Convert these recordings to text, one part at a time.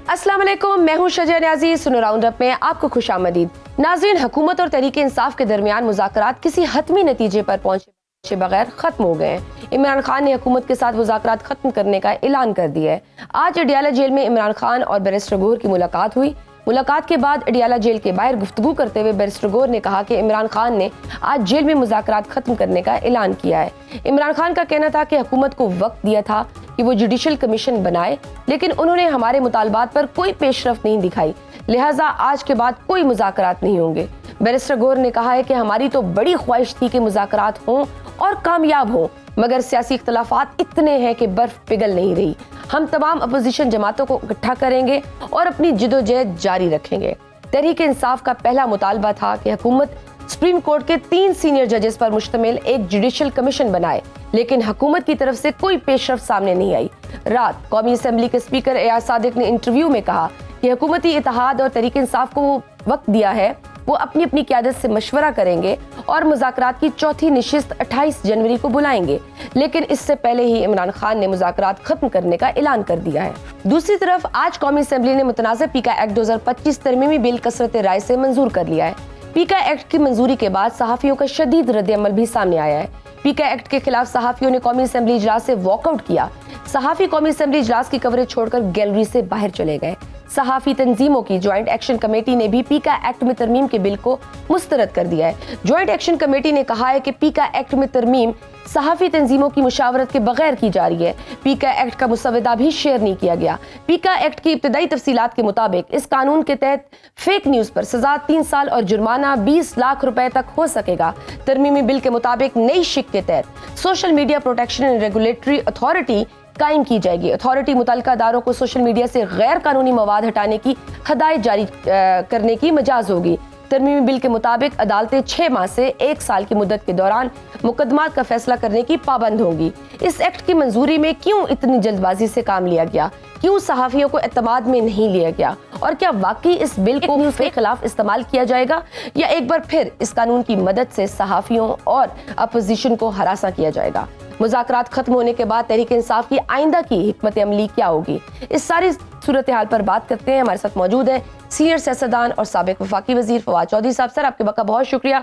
अस्सलाम वालेकुम, मैं हूं शजा न्याजी। सुनो राउंड अप में आपको खुशामदीद। नाज़रीन, हुकूमत और तहरीक इंसाफ के दरमियान मुज़ाकरात किसी हतमी नतीजे पर पहुंचे बगैर खत्म हो गए हैं। इमरान खान ने हुकूमत के साथ मुज़ाकरात खत्म करने का ऐलान कर दिया है। आज अडियाला जेल में इमरान खान और बैरिस्टर गौहर की मुलाकात हुई। मुलाकात के बाद अडियाला जेल के बाहर गुफ्तगू करते हुए बैरिस्टर गौहर ने कहा कि इमरान खान ने आज जेल में मुज़ाकरात खत्म करने का ऐलान किया है। इमरान खान का कहना था कि हुकूमत को वक्त दिया था कि वो जुडिशल कमीशन बनाए, लेकिन उन्होंने हमारे मुतालबात पर कोई पेशरफ्त नहीं दिखाई, लिहाजा आज के बाद कोई मुज़ाकरात नहीं होंगे। बैरिस्टर गौहर ने कहा है कि हमारी तो बड़ी ख्वाहिश थी कि मुज़ाकरात हों और कामयाब हों, मगर सियासी इख्तलाफात इतने हैं कि बर्फ पिघल नहीं रही। हम तमाम अपोजिशन जमातों को इकट्ठा करेंगे और अपनी जिदोजहद जारी रखेंगे। तहरीक इंसाफ का पहला मुतालबा था कि हुकूमत सुप्रीम कोर्ट के 3 सीनियर जजेस पर मुश्तमिल एक जुडिशल कमीशन बनाए, लेकिन हुकूमत की तरफ से कोई पेशरफ्त सामने नहीं आई। रात कौमी असम्बली के स्पीकर एयाज सादिक ने इंटरव्यू में कहा कि हुकूमती इत्तेहाद और तहरीक इंसाफ को वो वक्त दिया है, वो अपनी अपनी क़यादत से मशवरा करेंगे और मुज़ाकरात की चौथी नशिस्त 28 जनवरी को बुलाएंगे, लेकिन इससे पहले ही इमरान खान ने मुज़ाकरात खत्म करने का ऐलान कर दिया है। दूसरी तरफ आज कौमी असम्बली ने मुतनाज़ पीका एक्ट 2025 तरमीमी बिल कसरत राय से मंजूर कर लिया है। पीका एक्ट की मंजूरी के बाद सहाफ़ियों का शदीद रद्द-ए-अमल भी सामने आया है। पीका एक्ट के खिलाफ सहाफ़ियों ने कौमी असम्बली इजलास से वॉकआउट किया। सहाफ़ी कौमी असम्बली इजलास की कवरेज छोड़कर गैलरी से बाहर चले गए। सहाफ़ी तंजीमों की ज्वाइंट एक्शन कमेटी ने भी पीका एक्ट में तरमीम के बिल को मुस्तरद कर दिया है। ज्वाइंट एक्शन कमेटी ने कहा है कि पीका एक्ट में तरमीम सहाफ़ी तंजीमों की मुशावरत के बगैर की जा रही है। पीका एक्ट का मुसवदा भी शेयर नहीं किया गया। पीका एक्ट की इब्तदाई तफसीलात के मुताबिक इस कानून के तहत फेक न्यूज़ पर सजा 3 साल और जुर्माना 20 लाख रुपए तक हो सकेगा। तरमीमी बिल के मुताबिक नई शिक के तहत social media protection and regulatory authority कायम की जाएगी। अथॉरिटी मुतल्लिका अदारों को सोशल मीडिया से गैर कानूनी मवाद हटाने की हदायत जारी करने की मजाज होगी। तरमीमी बिल के मुताबिक अदालतें 6 माह से 1 साल की मुद्दत के दौरान मुकदमात का फैसला करने की पाबंद होंगी। इस एक्ट की मंजूरी में क्यों इतनी जल्दबाजी से काम लिया गया? क्यों सहाफ़ियों को एतमाद में नहीं लिया गया? और क्या वाकई इस बिल को न्यूज़ के खिलाफ इस्तेमाल किया जाएगा, या एक बार फिर इस कानून की मदद से सहाफ़ियों और अपोजिशन को हरासा किया जाएगा? मुज़ाकरात खत्म होने के बाद तहरीक इंसाफ की आइंदा की हिकमत अमली क्या होगी? इस सारी सूरत हाल पर बात करते हैं। हमारे साथ मौजूद है सीनियर सियासतदान और साबिक वफाकी वजीर फवाद चौधरी साहब। सर, आपके वक्त का बहुत शुक्रिया।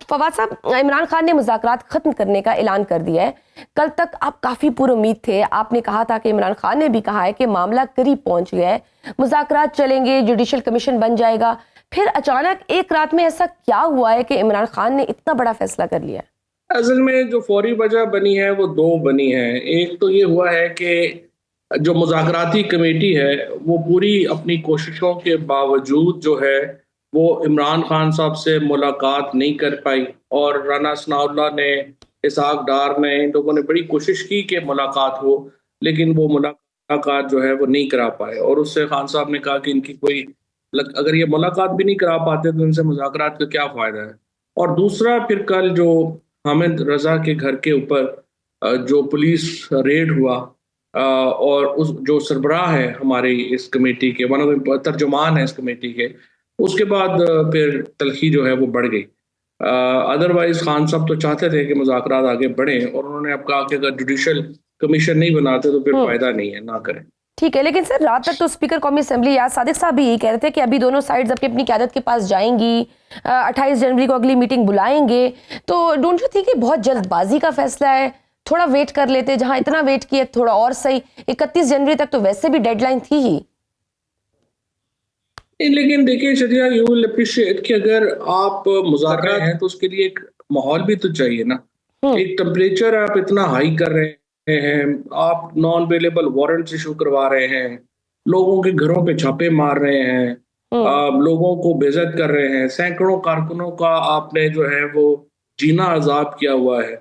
फवाद साहब, इमरान खान ने मुज़ाकरात खत्म करने का ऐलान कर दिया है। कल तक आप काफ़ी पुरुम्मीद थे। आपने कहा था कि इमरान खान ने भी कहा है कि मामला करीब पहुंच गया है, मुज़ाकरात चलेंगे, जुडिशल कमीशन बन जाएगा। फिर अचानक एक रात में ऐसा क्या हुआ है कि इमरान खान ने इतना बड़ा फैसला कर लिया है? असल में जो फौरी वजह बनी है वो 2 बनी है। एक तो ये हुआ है कि जो मुज़ाकराती कमेटी है वो पूरी अपनी कोशिशों के बावजूद जो है वो इमरान खान साहब से मुलाकात नहीं कर पाई, और राना सनाउल्लाह ने, इसहाक डार ने, इन लोगों ने बड़ी कोशिश की कि मुलाकात हो, लेकिन वो मुलाकात जो है वो नहीं करा पाए। और उससे खान साहब ने कहा कि इनकी कोई अगर ये मुलाकात भी नहीं करा पाते तो इनसे मुज़ाकरात का क्या फ़ायदा है। और दूसरा, फिर कल जो हामिद रज़ा के घर के ऊपर जो पुलिस रेड हुआ, और उस जो सरबराह है हमारी इस कमेटी के, वन ऑफ द तर्जुमान है इस कमेटी के, उसके बाद फिर तलखी जो है वो बढ़ गई। अदरवाइज खान साहब तो चाहते थे कि मुज़ाकरात आगे बढ़ें, और उन्होंने अब कहा कि अगर जुडिशल कमीशन नहीं बनाते तो फिर फ़ायदा नहीं है, ना करें। ठीक है, लेकिन सर रात तक तो स्पीकर कौमी असेंबली एयाज सादिक साहब भी यही कह रहे थे कि अभी दोनों साइड्स अपनी अपनी क़यादत के पास जाएंगी, 28 जनवरी को अगली मीटिंग बुलाएंगे। तो डोंट यू थिंक कि बहुत जल्दबाजी का फैसला है? थोड़ा वेट कर लेते, जहां इतना वेट किया थोड़ा और सही। 31 जनवरी तक तो वैसे भी डेडलाइन थी ही। लेकिन देखिए शदिया, यू विल अप्रिशिएट कि अगर आप मुज़ाकरात हैं तो उसके लिए एक माहौल भी तो चाहिए ना। एक टेम्परेचर आप इतना हाई कर रहे हैं, आप नॉन अवेलेबल वारंट्स इशू करवा रहे हैं, लोगों के घरों पे छापे मार रहे हैं, लोगों को बेइज्जत कर रहे हैं, सैकड़ों कारकुनों का आपने जो है वो जीना अजाब किया हुआ है।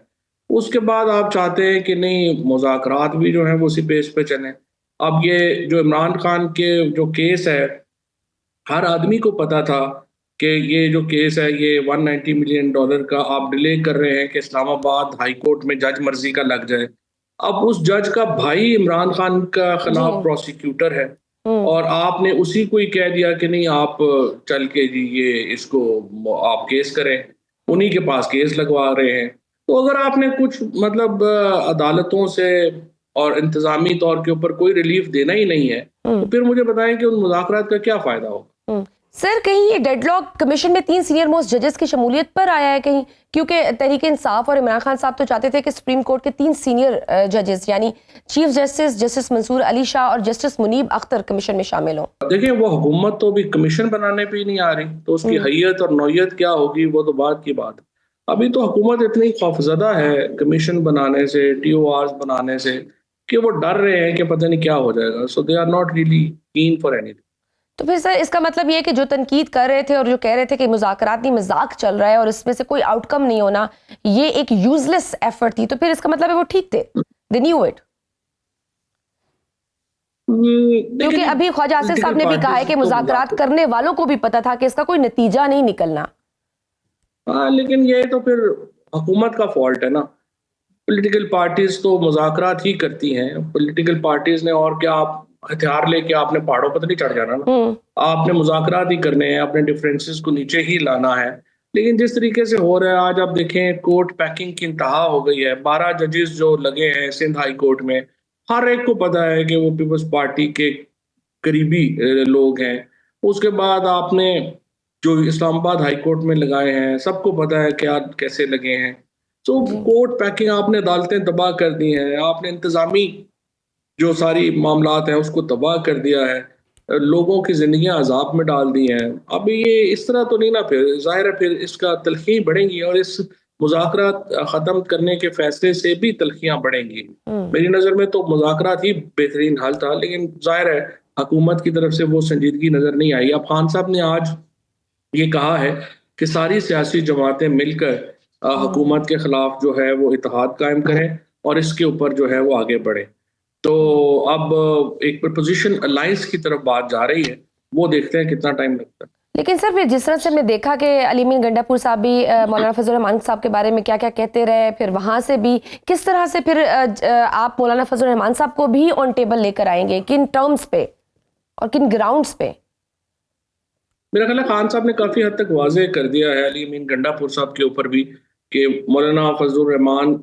उसके बाद आप चाहते हैं कि नहीं, मुज़ाकरात भी जो है वो उसी पेस पे चलें। अब ये जो इमरान खान के जो केस है, हर आदमी को पता था कि ये जो केस है ये $190 मिलियन का आप डिले कर रहे हैं कि इस्लामाबाद हाई कोर्ट में जज मर्जी का लग जाए। अब उस जज का भाई इमरान खान का खिलाफ प्रोसिक्यूटर है, और आपने उसी को ही कह दिया कि नहीं, आप चल के जी ये इसको आप केस करें, उन्हीं के पास केस लगवा रहे हैं। तो अगर आपने कुछ मतलब अदालतों से और इंतजामी तौर के ऊपर कोई रिलीफ देना ही नहीं है, तो फिर मुझे बताएं कि उन मुज़ाकरात का क्या फ़ायदा होगा। सर, कहीं ये डेडलॉक कमीशन में 3 सीनियर मोस्ट जजेस की शमूलियत पर आया है कहीं? क्योंकि तहरीक इंसाफ और इमरान खान साहब तो चाहते थे कि सुप्रीम कोर्ट के 3 सीनियर जजेस यानी chief justice, justice Mansoor Ali Shah और जस्टिस मुनीब अख्तर कमीशन में शामिल हों। देखिए, वो हुकूमत तो अभी कमीशन बनाने पे ही नहीं आ रही, तो उसकी हैयत और नौयत क्या होगी वो तो बाद की बात है। अभी तो हुकूमत इतनी खौफजदा है कमीशन बनाने से, TORs बनाने से, कि वो डर रहे हैं कि पता नहीं क्या हो जाएगा। So they are not really keen for anything. तो फिर सर, इसका मतलब ये है कि जो तनकीद कर रहे थे और जो कह रहे थे कि मुज़ाकराती मजाक चल रहा है और इसमें से कोई आउटकम नहीं होना, ये एक यूजलेस एफर्ट थी, तो फिर इसका मतलब है वो ठीक थे, दे न्यू इट। क्योंकि अभी ख्वाजा आसिफ साहब ने भी कहा है कि मुज़ाकरात करने वालों को भी पता था कि इसका कोई नतीजा नहीं निकलना। हाँ, लेकिन ये तो फिर हुकूमत का फॉल्ट है ना। पॉलिटिकल पार्टीज तो मुज़ाकरात ही करती हैं। पॉलिटिकल पार्टीज ने और क्या, आप हथियार लेके आपने पहाड़ों पर तो नहीं चढ़ जाना ना। आपने मुज़ाकरात ही करने हैं, अपने डिफरेंसेस को नीचे ही लाना है। लेकिन जिस तरीके से हो रहा है आज, आप देखें कोर्ट पैकिंग की इंतहा हो गई है। 12 जजेस जो लगे हैं सिंध हाई कोर्ट में, हर एक को पता है कि वो पीपल्स पार्टी के करीबी लोग हैं। उसके बाद आपने जो इस्लामाबाद हाई कोर्ट में लगाए हैं, सबको पता है क्या कैसे लगे हैं। तो कोर्ट पैकिंग, आपने अदालतें तबाह कर दी हैं, आपने इंतजामी जो सारी मामलात हैं उसको तबाह कर दिया है, लोगों की जिंदगियां अजाब में डाल दी हैं। अब ये इस तरह तो नहीं ना, फिर जाहिर है फिर इसका तलखियां बढ़ेंगी और इस मुज़ाकरात ख़त्म करने के फैसले से भी तलखियां बढ़ेंगी। मेरी नज़र में तो मुज़ाकरात ही बेहतरीन हल था, लेकिन जाहिर है हुकूमत की तरफ से वो संजीदगी नज़र नहीं आई। अब खान साहब ने आज ये कहा है कि सारी सियासी जमातें मिलकर हुकूमत के खिलाफ जो है वो इत्तेहाद कायम करें और इसके ऊपर जो है वो आगे बढ़े। तो अब एक प्रपोजिशन अलायंस की तरफ बात जा रही है, वो देखते हैं कितना टाइम लगता है। लेकिन सर, फिर जिस तरह से हमने देखा कि अलीमीन गंडापुर साहब भी मौलाना फजल रहमान साहब के बारे में क्या क्या कहते रहे, फिर वहां से भी किस तरह से फिर आप मौलाना फजल रहमान साहब को भी ऑन टेबल लेकर आएंगे, किन टर्म्स पे और किन ग्राउंड्स पे? मेरा ख्याल है खान साहब ने काफी हद तक वाज़ेह कर दिया है अलीमीन गंडापुर साहब के ऊपर भी कि मौलाना फजल रहमान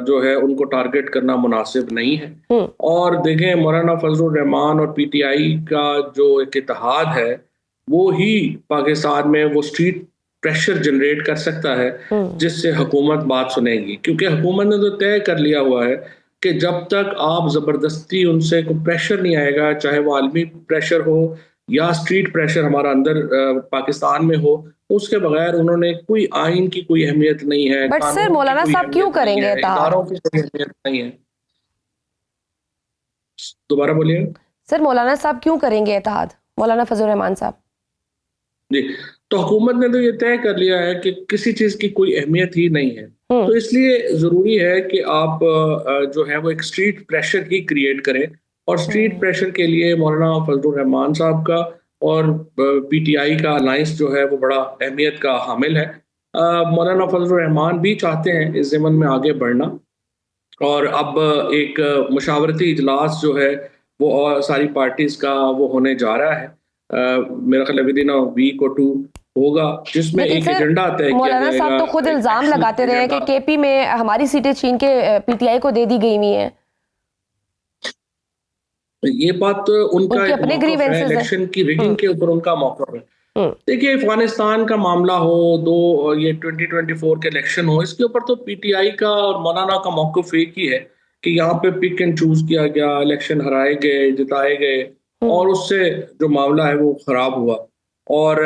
जो है उनको टारगेट करना मुनासिब नहीं है। और देखें, मौलाना फजल रहमान और PTI का जो एक इत्तेहाद है वो ही पाकिस्तान में वो स्ट्रीट प्रेशर जनरेट कर सकता है जिससे हुकूमत बात सुनेगी। क्योंकि हुकूमत ने तो तय कर लिया हुआ है कि जब तक आप जबरदस्ती उनसे कोई प्रेशर नहीं आएगा, चाहे वो आलमी प्रेशर हो या स्ट्रीट प्रेशर हमारा अंदर पाकिस्तान में हो, उसके बगैर उन्होंने कोई आइन की कोई अहमियत नहीं है। बट सर, मौलाना साहब क्यों करेंगे इदारों की कोई अहमियत नहीं है। दोबारा बोलिए। सर, मौलाना साहब क्यों करेंगे इत्तेहाद, मौलाना फजल रहमान साहब? जी, तो हुकूमत ने तो ये तय कर लिया है कि किसी चीज की कोई अहमियत ही नहीं है, तो इसलिए जरूरी है कि आप जो है वो एक स्ट्रीट प्रेशर ही क्रिएट करें। और स्ट्रीट प्रेशर के लिए मौलाना फजल रहमान साहब का और PTI का अलायंस जो है वो बड़ा अहमियत का हामिल है। मौलाना फजल रहमान भी चाहते हैं इस ज़मन में आगे बढ़ना, और अब एक मुशावरती इजलास जो है वो और सारी पार्टीज का वो होने जा रहा है। मेरा ख्याल है विद इन अ वीक और 2 होगा, जिसमें एक एजेंडा तय किया जाएगा। मौलाना साहब तो खुद इल्जाम लगाते रहे कि KP में हमारी सीटें छीन के PTI को दे दी गई हुई हैं। ये बात उनका अपने ग्रीवेंसेस है, इलेक्शन की रिगिंग के ऊपर उनका मौका है। देखिए, अफगानिस्तान का मामला हो, ये 2024 के इलेक्शन हो, इसके ऊपर तो PTI का और मौलाना का मौक़िफ़ एक ही है कि यहाँ पे पिक एंड चूज किया गया, इलेक्शन हराए गए, जिताए गए, और उससे जो मामला है वो खराब हुआ। और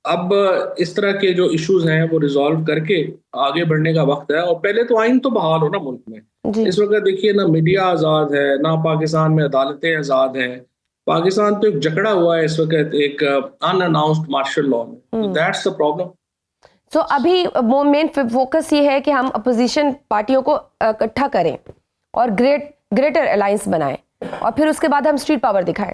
अब इस तरह के जो इश्यूज हैं वो रिजॉल्व करके आगे बढ़ने का वक्त है। और पहले तो आइन तो बहाल हो ना मुल्क में। इस वक्त देखिए, ना मीडिया आज़ाद है, ना पाकिस्तान में अदालतें आज़ाद हैं। पाकिस्तान तो एक जकड़ा हुआ है इस वक्त एक अनअनाउंस्ड मार्शल लॉ में। That's the problem. तो अभी मेन फोकस ये है कि हम अपोजिशन पार्टियों को इकट्ठा करें और ग्रेटर अलायंस बनाएं और फिर उसके बाद हम स्ट्रीट पावर दिखाएं।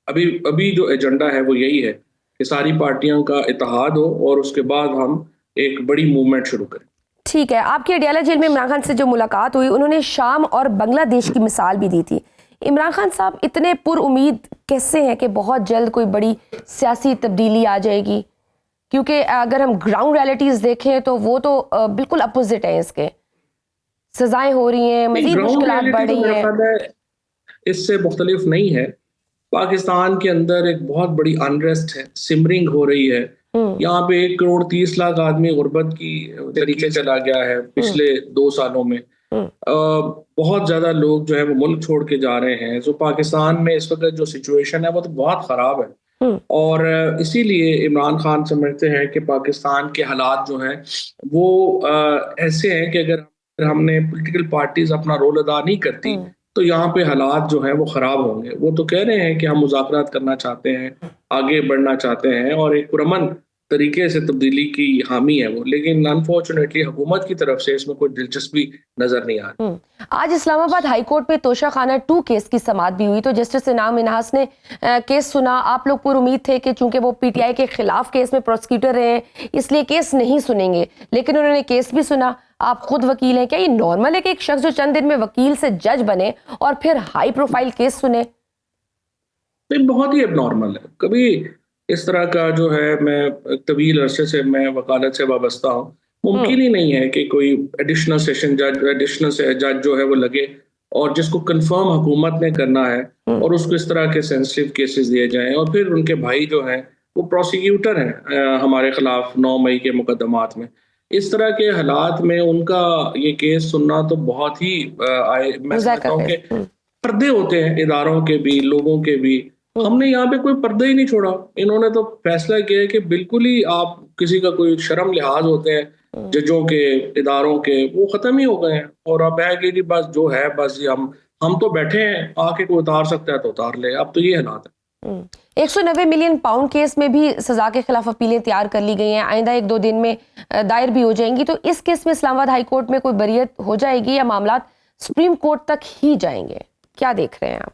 अभी जो एजेंडा है वो यही है कि सारी पार्टियों का इत्तेहाद हो और उसके बाद हम एक बड़ी मूवमेंट शुरू करें। ठीक है। आपकी अडियाला जेल में इमरान खान से जो मुलाकात हुई, उन्होंने शाम और बांग्लादेश की मिसाल भी दी थी। इमरान खान साहब इतने पुरउम्मीद कैसे हैं कि बहुत जल्द कोई बड़ी सियासी तब्दीली आ जाएगी? क्योंकि अगर हम ग्राउंड रियलिटीज़ देखें तो वो तो बिल्कुल अपोजिट है इसके। सजाएं हो रही हैं, मजीद ग्राउंड मुश्किलात बढ़ रियलिटी तो रही मेरा हैं। ख्याल है इससे मुख्तलिफ नहीं है। पाकिस्तान के अंदर एक बहुत बड़ी अनरेस्ट है, सिमरिंग हो रही है। हम्म। यहाँ पे 1 करोड़ 30 लाख आदमी गुर्बत की तरीके चला गया है हम्म। पिछले 2 सालों में। हम्म। बहुत ज्यादा लोग जो है वो मुल्क छोड़ के जा रहे हैं। जो पाकिस्तान में इस वक्त जो सिचुएशन है वो तो बहुत खराब है। हम्म। और इसीलिए इमरान खान समझते हैं कि पाकिस्तान के हालात जो हैं वो ऐसे हैं कि अगर हमने पॉलिटिकल पार्टीज अपना रोल अदा नहीं करती हम्म। तो यहाँ पे हालात जो हैं वो खराब होंगे। वो तो कह रहे हैं कि हम मुज़ाकरात करना चाहते हैं, आगे बढ़ना चाहते हैं और एक पुरअमन तरीके से तब्दीली की हामी है वो, लेकिन अनफॉर्चुनेटली हुकूमत की तरफ से इसमें कोई दिलचस्पी नजर नहीं आ रही। आज इस्लामाबाद हाई कोर्ट में तोशाखाना 2 केस की समाअत भी हुई, तो जस्टिस इनाम मिन्हास ने केस सुना। आप लोग पूरी उम्मीद थे कि चूंकि वो पीटीआई के खिलाफ केस में प्रोसिक्यूटर रहे हैं इसलिए केस नहीं सुनेंगे, लेकिन उन्होंने केस भी सुना। आप खुद वकील हैं, क्या ये नॉर्मल है कि एक शख्स जो चंद दिन में वकील से जज बने और फिर हाई प्रोफाइल केस सुने? तो बहुत ही एबनॉर्मल है। कभी इस तरह का जो है, मैं तवील अरसे से मैं वकालत से वाबस्ता हूँ, मुमकिन ही नहीं है कि कोई एडिशनल सेशन जज, एडिशनल जज जो है वो लगे और जिसको कंफर्म हुकूमत ने करना है और उसको इस तरह के सेंसिटिव केसेस दिए जाएं और फिर उनके भाई जो हैं वो प्रोसिक्यूटर हैं हमारे खिलाफ 9 मई के मुकदमात में। इस तरह के हालात में उनका ये केस सुनना तो बहुत ही मैं समझता मुज़ाकरा हूँ कि है। पर्दे होते हैं इदारों के भी, लोगों के भी। हमने यहाँ पे कोई पर्दा ही नहीं छोड़ा। इन्होंने तो फैसला किया है कि बिल्कुल ही आप किसी का कोई शर्म लिहाज होते हैं जजों के, इदारों के, वो खत्म ही हो गए हैं। और अब है कि जी बस जो है बस जी हम तो बैठे हैं, आके कोई उतार सकता है तो उतार ले। अब तो ये हालात है। 190 मिलियन पाउंड केस में भी सजा के खिलाफ अपीलें तैयार कर ली गई हैं, आइंदा 1-2 दिन में दायर भी हो जाएंगी। तो इस केस में इस्लामाबाद हाई कोर्ट में कोई बरियत हो जाएगी या मामला सुप्रीम कोर्ट तक ही जाएंगे? क्या देख रहे हैं आप?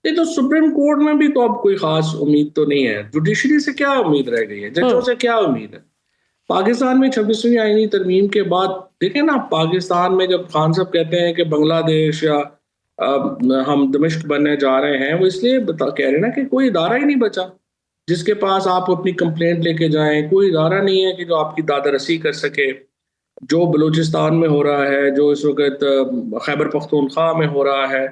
नहीं तो सुप्रीम कोर्ट में भी तो अब कोई खास उम्मीद तो नहीं है। जुडिशरी से क्या उम्मीद रह गई है, जजों से क्या उम्मीद है? पाकिस्तान में 26वीं आईनी तरमीम के बाद देखें ना, पाकिस्तान में जब खान साहब कहते हैं कि बांग्लादेश या हम दमिश्क बनने जा रहे हैं, वो इसलिए कह रहे हैं ना कि कोई इदारा ही नहीं बचा जिसके पास आप अपनी कंप्लेंट लेके जाएं। कोई इदारा नहीं है कि जो आपकी दादरसी कर सके। जो बलूचिस्तान में हो रहा है, जो इस वक्त खैबर पख्तूनख्वा में हो रहा है,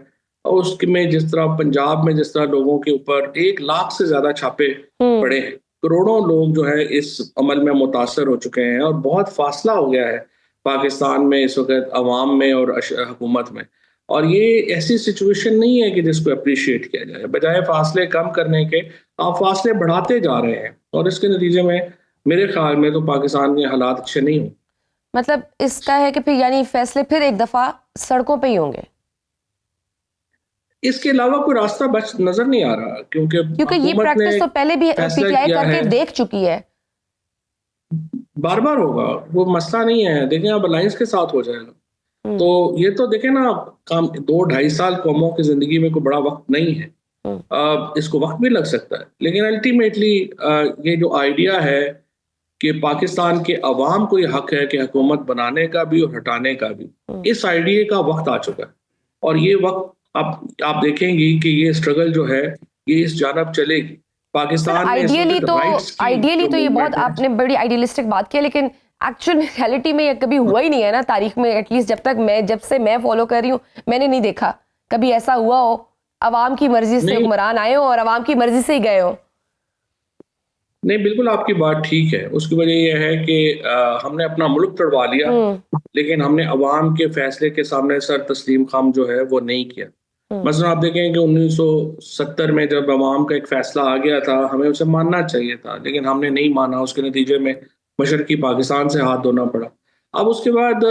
और उसमें जिस तरह पंजाब में जिस तरह लोगों के ऊपर 1 लाख से ज्यादा छापे पड़े हैं, करोड़ों लोग जो है इस अमल में मुतासर हो चुके हैं और बहुत फासला हो गया है पाकिस्तान में इस वक्त अवाम में और हुकूमत में। और ये ऐसी सिचुएशन नहीं है कि जिसको अप्रिशिएट किया जाए। बजाय फासले कम करने के आप फासले बढ़ाते जा रहे हैं और इसके नतीजे में मेरे ख्याल में तो पाकिस्तान के हालात अच्छे नहीं हों। मतलब इसका है कि फिर यानी फैसले फिर एक दफा सड़कों पे ही होंगे? इसके अलावा कोई रास्ता बच नजर नहीं आ रहा, क्योंकि ये हुकूमत ने प्रैक्टिस तो पहले भी फैसला पीटीआई किया करके है, देख चुकी है। बार बार होगा, वो मसला नहीं है। देखें अब अलायंस के साथ हो जाएगा तो ये तो देखें ना, काम 2-2.5 साल कौमों की जिंदगी में कोई बड़ा वक्त नहीं है। इसको वक्त भी लग सकता है, लेकिन अल्टीमेटली ये जो आइडिया है कि पाकिस्तान के अवाम को ये हक है कि हुकूमत बनाने का भी और हटाने का भी, इस आइडिया का वक्त आ चुका है। और ये वक्त आप देखेंगी कि ये स्ट्रगल जो है ये इस जानब चलेगी। पाकिस्तान में आइडियली तो ये बहुत आपने बड़ी आइडियलिस्टिक बात की है, लेकिन एक्चुअल में रियलिटी में ये कभी हुआ ही नहीं है ना तारीख में। एटलीस्ट जब से मैं फॉलो कर रही हूँ, मैंने नहीं देखा कभी ऐसा हुआ हो अवाम की मर्जी से हुक्मरान आए हो और अवाम की मर्जी से ही गए हो। नहीं, बिल्कुल आपकी बात ठीक है। उसकी वजह यह है कि हमने अपना मुल्क तोड़वा लिया, लेकिन हमने अवाम के फैसले के सामने सर तस्लीम खाम जो है वो नहीं किया। मसलन आप देखें कि 1970 में जब अवाम का एक फैसला आ गया था, हमें उसे मानना चाहिए था, लेकिन हमने नहीं माना। उसके नतीजे में मशरकी पाकिस्तान से हाथ धोना पड़ा। अब उसके बाद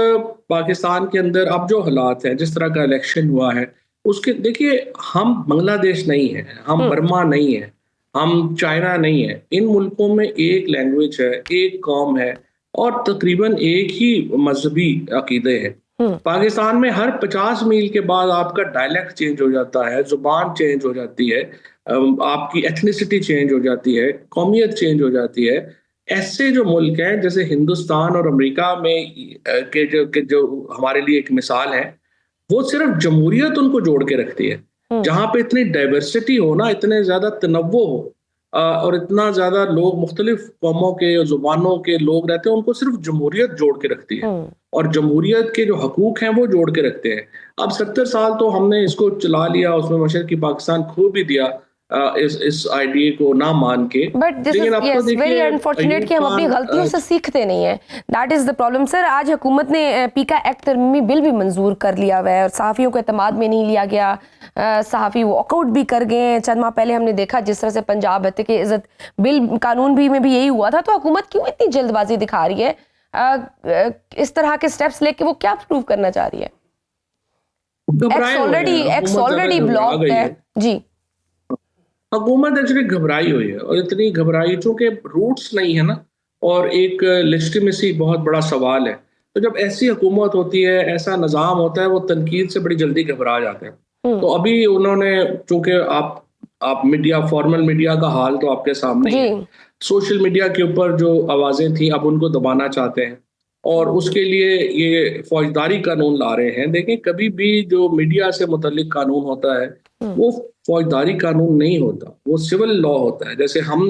पाकिस्तान के अंदर अब जो हालात हैं, जिस तरह का इलेक्शन हुआ है, उसके देखिए, हम बांग्लादेश नहीं है, हम बर्मा नहीं है, हम चाइना नहीं है। इन मुल्कों में एक लैंग्वेज है, एक कौम है और तकरीबन एक ही मजहबी अकीदे हैं। पाकिस्तान में हर 50 मील के बाद आपका डायलेक्ट चेंज हो जाता है, जुबान चेंज हो जाती है, आपकी एथनिसिटी चेंज हो जाती है, कौमियत चेंज हो जाती है। ऐसे जो मुल्क हैं जैसे हिंदुस्तान और अमेरिका में के जो हमारे लिए एक मिसाल है, वो सिर्फ जमहूरियत उनको जोड़ के रखती है। जहां पे इतनी डाइवर्सिटी हो ना, इतने ज्यादा तनव्वो हो, और इतना ज्यादा लोग मुख्तलिफ कौमों के जुबानों के लोग रहते हैं, उनको सिर्फ जमहूरियत जोड़ के रखती है और जमहूरियत के जो हकूक हैं वो जोड़ के रखते हैं। अब 70 साल तो हमने इसको चला लिया, उसमें मशरकी पाकिस्तान खो भी दिया इस आइडिया को ना मान के। But this is yes very unfortunate कि हम अपनी गलतियों से सीखते नहीं हैं। That is the problem sir. आज हुकूमत ने पीका एक्ट तरमीमी बिल भी मंजूर कर लिया हुआ है और सहाफ़ियों को एतमाद में नहीं लिया गया। सहाफ़ी वॉकआउट भी कर गए हैं। चंद माह पहले हमने देखा जिस तरह से पंजाब हत्या की इज्जत बिल कानून भी में भी यही हुआ था। तो हुकूमत क्यों इतनी जल्दबाजी दिखा रही है? इस तरह के स्टेप्स लेके वो क्या प्रूव करना चाह रही है? एक्स ऑलरेडी ब्लॉक्ड है जी। हुकूमत एक्चुअली घबराई हुई है और इतनी घबराई चूंकि रूट्स नहीं है ना, और एक लेजिटिमेसी बहुत बड़ा सवाल है। तो जब ऐसी हुकूमत होती है, ऐसा निज़ाम होता है, वो तनकीद से बड़ी जल्दी घबरा जाते हैं। तो अभी उन्होंने, चूंकि आप मीडिया, फॉर्मल मीडिया का हाल तो आपके सामने ही है, सोशल मीडिया के ऊपर जो आवाज़ें थी अब उनको दबाना चाहते हैं और उसके लिए ये फौजदारी कानून ला रहे हैं। देखें, कभी भी जो मीडिया से मुतल्लिक कानून होता है वो फौजदारी कानून नहीं होता, वो सिविल लॉ होता है। जैसे हम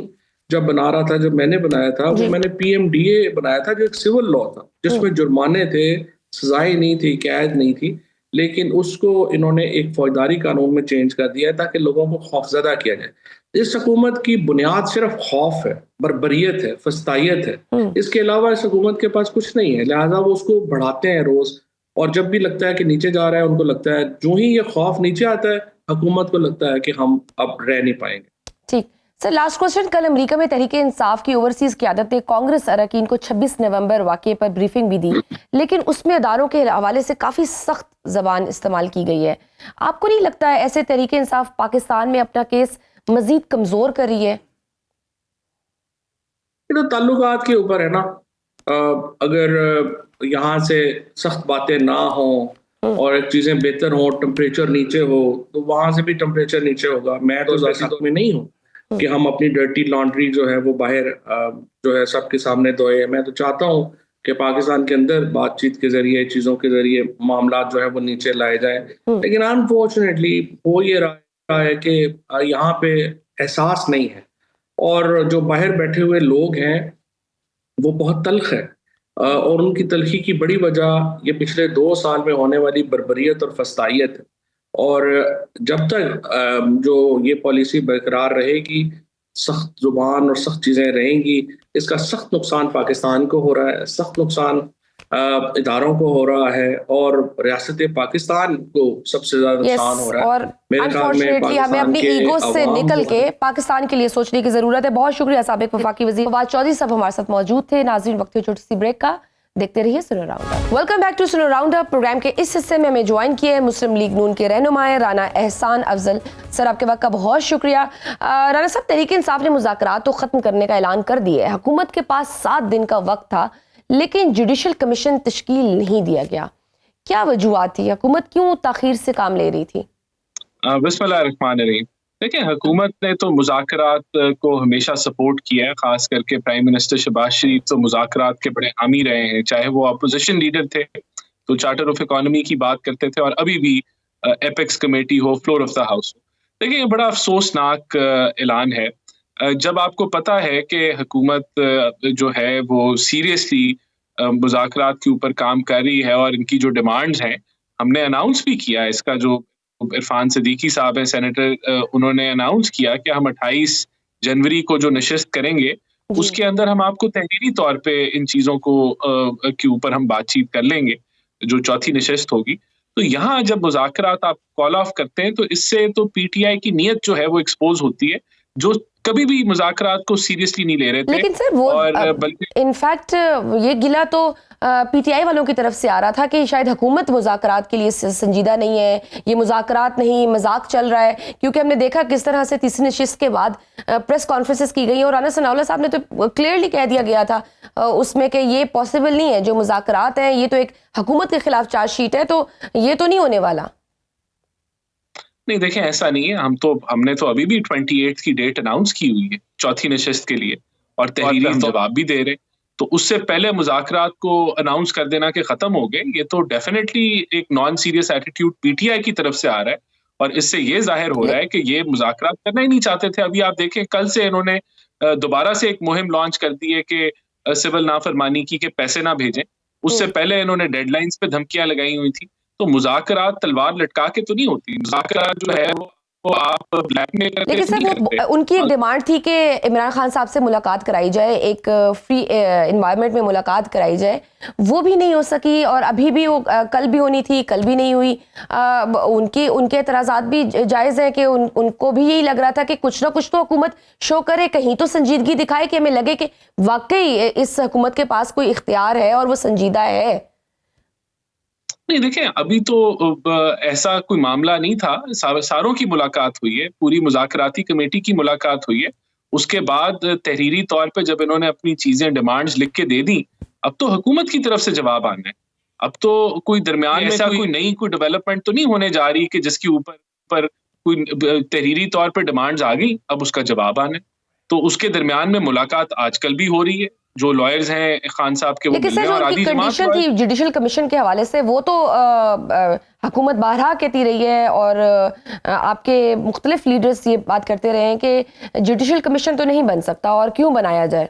जब बना रहा था, जब मैंने बनाया था, वो मैंने PMDA बनाया था जो एक सिविल लॉ था, जिसमें जुर्माने थे, सजाएं नहीं थी, कैद नहीं थी, लेकिन उसको इन्होंने एक फौजदारी कानून में चेंज कर दिया है ताकि लोगों को खौफजदा किया जाए। इस हुकूमत की बुनियाद सिर्फ खौफ है, बर्बरियत है, फस्तायत है। इसके अलावा इस हुकूमत के पास कुछ नहीं है, लिहाजा वो उसको बढ़ाते हैं रोज। और जब भी लगता है कि नीचे जा रहा है, उनको लगता है जो ही ये खौफ नीचे आता है, हुकूमत को लगता है कि हम अब रह नहीं पाएंगे। ठीक सर, लास्ट क्वेश्चन। कल अमेरिका में तहरीक इंसाफ की ओवरसीज क़यादत ने कांग्रेस अरकान को 26 नवंबर वाक़े पर ब्रीफिंग भी दी, लेकिन उसमें अदारों के हवाले से काफ़ी सख्त ज़बान इस्तेमाल की गई है। आपको नहीं लगता है ऐसे तहरीक इंसाफ पाकिस्तान में अपना केस मजीद कमज़ोर कर रही है? तो ताल्लुकात के ऊपर है ना। अगर यहाँ से सख्त बातें ना हों और चीज़ें बेहतर हों, टेम्परेचर नीचे हो, तो वहाँ से भी टेम्परेचर नीचे होगा। मैं तो ज़ाती में नहीं हूँ कि हम अपनी डर्टी लॉन्ड्री जो है वो बाहर जो है सबके सामने धोए। मैं तो चाहता हूँ कि पाकिस्तान के अंदर बातचीत के जरिए, चीज़ों के जरिए मामला जो है वो नीचे लाए जाए। लेकिन अनफॉर्चुनेटली हो ये रहा है कि यहाँ पे एहसास नहीं है और जो बाहर बैठे हुए लोग हैं वो बहुत तल्ख है। और उनकी तलखी की बड़ी वजह ये पिछले 2 साल में होने वाली बर्बरियत और फस्तायत है। और जब तक जो ये पॉलिसी बरकरार रहेगी, सख्त जुबान और सख्त चीज़ें रहेंगी, इसका सख्त नुकसान पाकिस्तान को हो रहा है, सख्त नुकसान इदारों को हो रहा है और रियासत पाकिस्तान को सबसे ज्यादा नुकसान हो रहा है। और अनफॉर्चुनेटली हमें अपनी ईगो से निकल के पाकिस्तान के लिए सोचने की जरूरत है। बहुत शुक्रिया साबिक वफाकी वज़ीर फवाद चौधरी साहब हमारे साथ मौजूद थे। नाज़रीन, वक्त है छोटी सी ब्रेक का, देखते रहिए Suno round up. Welcome back to Suno round up. Program के इस हिस्से में हमें ज्वाइन किए मुस्लिम लीग नून के रहनुमाए राना एहसान अफजल। सर, आपके वक्त का बहुत शुक्रिया। राना साहब, तहरीक इंसाफ ने मुज़ाकरात तो ख़त्म करने का ऐलान कर दिया है। हुकूमत के पास 7 दिन का वक्त था, लेकिन जुडिशल कमीशन तश्कील नहीं दिया गया। क्या वजूहात थी? हुकूमत क्यों ताखीर से काम ले रही थी? बिस्मिल्लाहिर्रहमानिर्रहीम। देखिए, हुकूमत ने तो मुज़ाकरात को हमेशा सपोर्ट किया है। खास करके प्राइम मिनिस्टर शहबाज शरीफ तो मुज़ाकरात के बड़े हामी रहे हैं। चाहे वो अपोजिशन लीडर थे तो चार्टर ऑफ इकोनॉमी की बात करते थे, और अभी भी एपेक्स कमेटी हो, फ्लोर ऑफ द हाउस। देखिए, ये बड़ा अफसोसनाक ऐलान है जब आपको पता है कि हुकूमत जो है वो सीरियसली मुज़ाकरात के ऊपर काम कर रही है और इनकी जो डिमांड्स हैं, हमने अनाउंस भी किया। इसका जो इरफान सिद्दीकी साहब है सेनेटर, उन्होंने अनाउंस किया कि हम 28 जनवरी को जो नशिस्त करेंगे उसके अंदर हम आपको तहरीरी तौर पे इन चीज़ों को के ऊपर हम बातचीत कर लेंगे, जो चौथी नशिस्त होगी। तो यहाँ जब मुज़ाकरात आप कॉल ऑफ करते हैं तो इससे तो PTI की नीयत जो है वो एक्सपोज होती है, जो कभी भी मुज़ाकरात को सीरियसली नहीं ले रहे थे। लेकिन सर वो बल्कि इनफैक्ट ये गिला तो PTI वालों की तरफ से आ रहा था कि शायद हुकूमत मुज़ाकरात के लिए संजीदा नहीं है, ये मुज़ाकरात नहीं, मजाक चल रहा है। क्योंकि हमने देखा किस तरह से तीसरी नशिस्त के बाद प्रेस कॉन्फ्रेंसेस की गई और राना सनाउल्लाह साहब ने तो क्लियरली कह दिया गया था उसमें कि ये पॉसिबल नहीं है, जो मुज़ाकरात हैं ये तो एक हुकूमत के खिलाफ चार्जशीट है, तो ये तो नहीं होने वाला। नहीं, देखें, ऐसा नहीं है। हमने तो अभी भी 28 की डेट अनाउंस की हुई है चौथी नशिस्त के लिए, और तहरीरी जवाब भी दे रहे। तो उससे पहले मुज़ाकरात को अनाउंस कर देना कि खत्म हो गए, ये तो डेफिनेटली एक नॉन सीरियस एटीट्यूड PTI की तरफ से आ रहा है। और इससे ये जाहिर हो रहा है कि ये मुज़ाकरात करना ही नहीं चाहते थे। अभी आप देखें, कल से इन्होंने दोबारा से एक मुहिम लॉन्च कर दी है कि सिविल नाफरमानी की के पैसे ना भेजें। उससे पहले इन्होंने डेडलाइंस पे धमकियां लगाई हुई थी। तो मुज़ाकरात तलवार लटका के तो नहीं होती। मुज़ाकरात जो है वो आप ब्लैकमेल करके लेकिन नहीं सर करते। वो उनकी एक डिमांड थी कि इमरान खान साहब से मुलाकात कराई जाए, एक फ्री एनवायरनमेंट में मुलाकात कराई जाए, वो भी नहीं हो सकी। और अभी भी वो कल भी होनी थी, कल भी नहीं हुई। उनके एतराज़ात भी जायज़ है कि उनको भी यही लग रहा था कि कुछ ना कुछ तो हुकूमत शो करे, कहीं तो संजीदगी दिखाए, कि हमें लगे कि वाकई इस हुकूमत के पास कोई इख्तियार है और वो संजीदा है। नहीं, देखें, अभी तो ऐसा कोई मामला नहीं था। सारों की मुलाकात हुई है, पूरी मुज़ाकराती कमेटी की मुलाकात हुई है। उसके बाद तहरीरी तौर पे जब इन्होंने अपनी चीजें, डिमांड्स लिख के दे दी, अब तो हुकूमत की तरफ से जवाब आना है। अब तो कोई दरमियान में ऐसा कोई नई कोई डेवलपमेंट तो नहीं होने जा रही कि जिसके ऊपर कोई तहरीरी तौर पे डिमांड्स आ गई, अब उसका जवाब आना है। तो उसके दरमियान में मुलाकात आजकल भी हो रही है। जो लॉयर्स हैं खान साहब के, वो लेकिन मिल रहे सर हैं। जो और उनकी आधी कंडीशन जमात थी जुडिशल कमीशन के हवाले से, वो तो हुकूमत बारहा कहती रही है और आपके मुख्तलिफ लीडर्स ये बात करते रहे हैं कि जुडिशल कमीशन तो नहीं बन सकता, और क्यों बनाया जाए।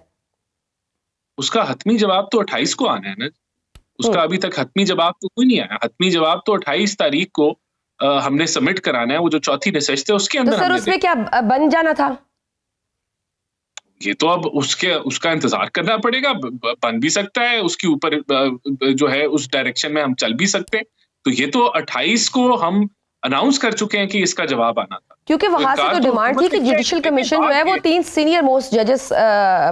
उसका हतमी जवाब तो 28 को आना है ना। उसका अभी तक हतमी जवाब तो कोई नहीं आया। हतमी जवाब तो 28 तारीख को हमने सबमिट कराना है। वो जो चौथी नशिस्त है उसके तो अंदर सर उसमें क्या बन जाना था? ये तो अब उसका इंतजार करना पड़ेगा। बन भी सकता है, उसके ऊपर जो है उस डायरेक्शन में हम चल भी सकते हैं। तो ये तो 28 को हम अनाउंस कर चुके हैं कि इसका जवाब आना था। क्योंकि वहां से तो डिमांड थी कि जुडिशल कमीशन जो है वो 3 सीनियर मोस्ट जजेस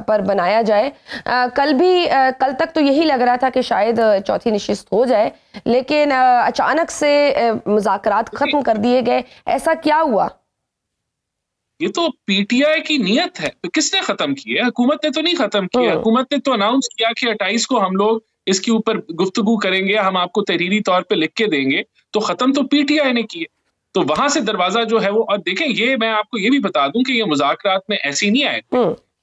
पर बनाया जाए। कल तक तो यही लग रहा था कि शायद चौथी नशिस्त हो जाए, लेकिन अचानक से मुज़ाकरात खत्म कर दिए गए। ऐसा क्या हुआ? ये तो पीटीआई की नीयत है। किसने खत्म की है? हुकूमत ने तो नहीं खत्म किया। हुकूमत ने तो अनाउंस किया कि 28 को हम लोग इसके ऊपर गुफ्तगू करेंगे, हम आपको तहरीरी तौर पे लिख के देंगे। तो खत्म तो पीटीआई ने की है। तो वहां से दरवाजा जो है वो, और देखें, ये मैं आपको ये भी बता दूं कि ये मुज़ाकरात में ऐसे नहीं आए।